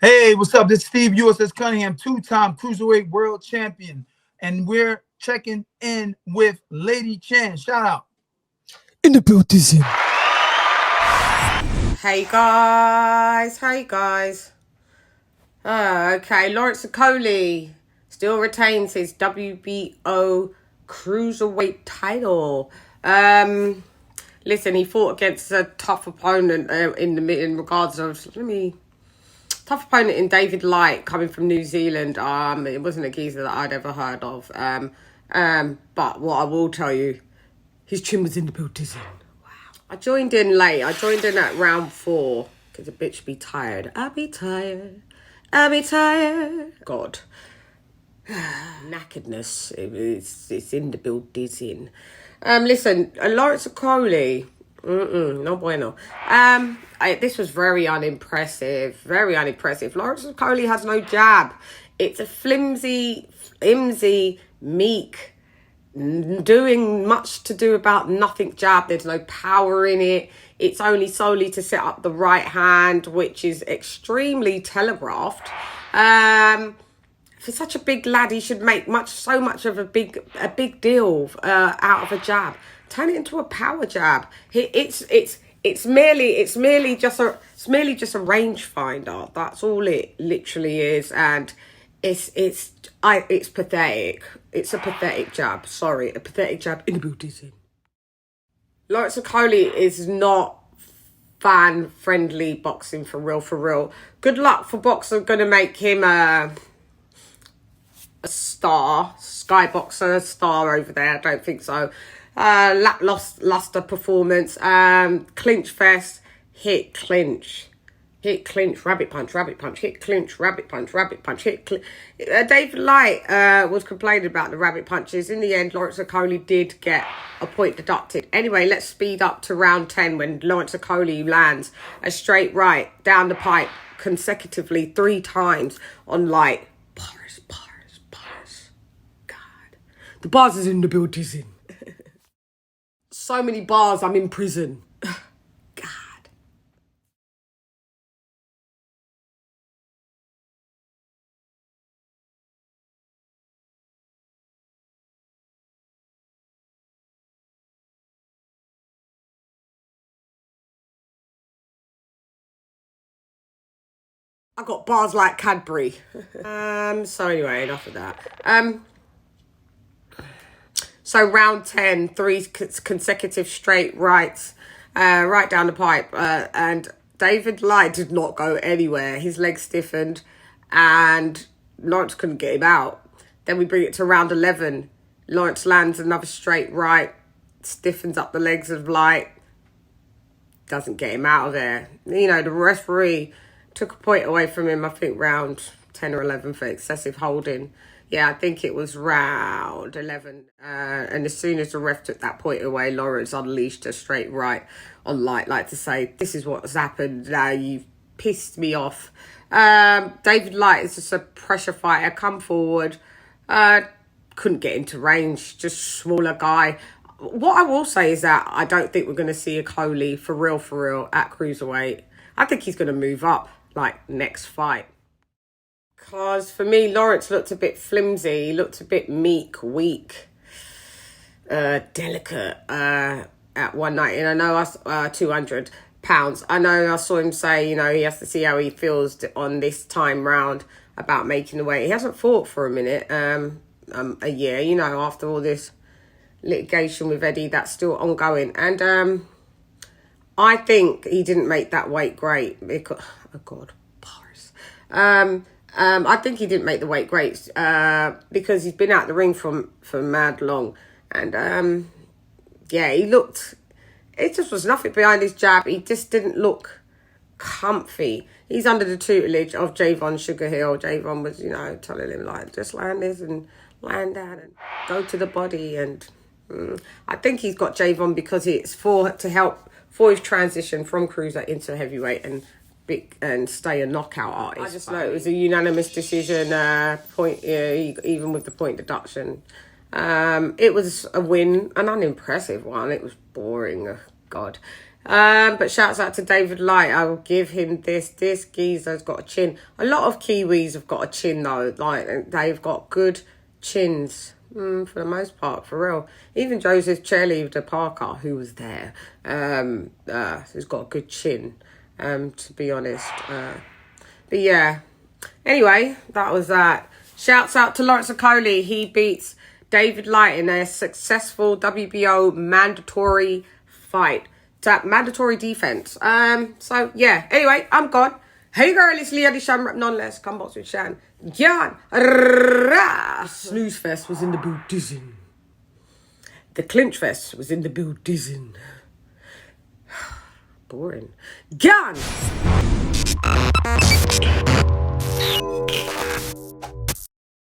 Hey, what's up? This is Steve USS Cunningham, two-time cruiserweight world champion, and we're checking in with Lady Chan. Shout out. In the building. Hey guys, hey guys. Okay, Lawrence Okolie still retains his WBO cruiserweight title. Listen, he fought against a tough opponent in regards of tough opponent in David Light coming from New Zealand. It wasn't a geezer that I'd ever heard of. But what I will tell you, his chin was in the building. I joined in late. I joined in at round 4 because the bitch be tired. I'll be tired. I'll be tired. God. Knackeredness. It's in the building. Listen, Lawrence Okolie. No bueno. This was very unimpressive. Very unimpressive. Lawrence Okolie has no jab. It's a flimsy, meek, doing much to do about nothing jab. There's no power in it. It's only solely to set up the right hand, which is extremely telegraphed. For such a big lad, he should make so much of a big deal out of a jab. Turn it into a power jab. It's merely just a rangefinder. That's all it literally is, and it's pathetic. It's a pathetic jab. Sorry, a pathetic jab in the building. Lawrence Okolie is not fan-friendly boxing for real. Good luck for boxers going to make him a star, skyboxer star over there. I don't think so. Lackluster performance. Clinch fest. Hit clinch, rabbit punch, hit clinch, rabbit punch, hit clinch. David Light was complaining about the rabbit punches. In the end, Lawrence Okolie did get a point deducted. Anyway, let's speed up to round 10 when Lawrence Okolie lands a straight right down the pipe consecutively 3 times on Light. Bars. God. The bars is in the building. So many bars, I'm in prison. I got bars like Cadbury. So anyway, enough of that. So round 10, 3 consecutive straight rights, right down the pipe. And David Light did not go anywhere. His legs stiffened and Lawrence couldn't get him out. Then we bring it to round 11. Lawrence lands another straight right, stiffens up the legs of Light, doesn't get him out of there. You know, the referee took a point away from him, I think round 10 or 11 for excessive holding. Yeah, I think it was round 11. And as soon as the ref took that point away, Lawrence unleashed a straight right on Light, like to say, this is what's happened now, you've pissed me off. David Light is just a pressure fighter, come forward, couldn't get into range, just smaller guy. What I will say is that I don't think we're going to see Okolie for real at cruiserweight. I think he's going to move up, like, next fight. Because for me, Lawrence looked a bit flimsy. He looked a bit meek, weak, delicate at 190. And I know 200 pounds. I know I saw him say, you know, he has to see how he feels on this time round about making the weight. He hasn't fought for a minute, a year, you know, after all this litigation with Eddie that's still ongoing. And I think he didn't make that weight great because, oh God, bars. I think he didn't make the weight great because he's been out the ring for mad long. And yeah, he looked, it just was nothing behind his jab. He just didn't look comfy. He's under the tutelage of Javon Sugarhill. Javon was, you know, telling him, like, just land this and land that and go to the body. And I think he's got Javon because it's to help for his transition from cruiser into heavyweight and stay a knockout artist. I just know it was a unanimous decision, even with the point deduction. It was a win, an unimpressive one. It was boring. God. But shouts out to David Light. I will give him this. This geezer's got a chin. A lot of Kiwis have got a chin though. Like, they've got good chins. For the most part, for real. Even Joseph Cheerleader Parker, who was there, who's got a good chin, to be honest. But yeah. Anyway, that was that. Shouts out to Lawrence Okolie. He beats David Light in a successful WBO mandatory fight. Mandatory defense. So yeah. Anyway, I'm gone. Hey girl, it's LadyChann, rep nonetheless. Come box with Chan. Jan. Snooze fest was in the building. The clinch fest was in the building. Boring. Jan.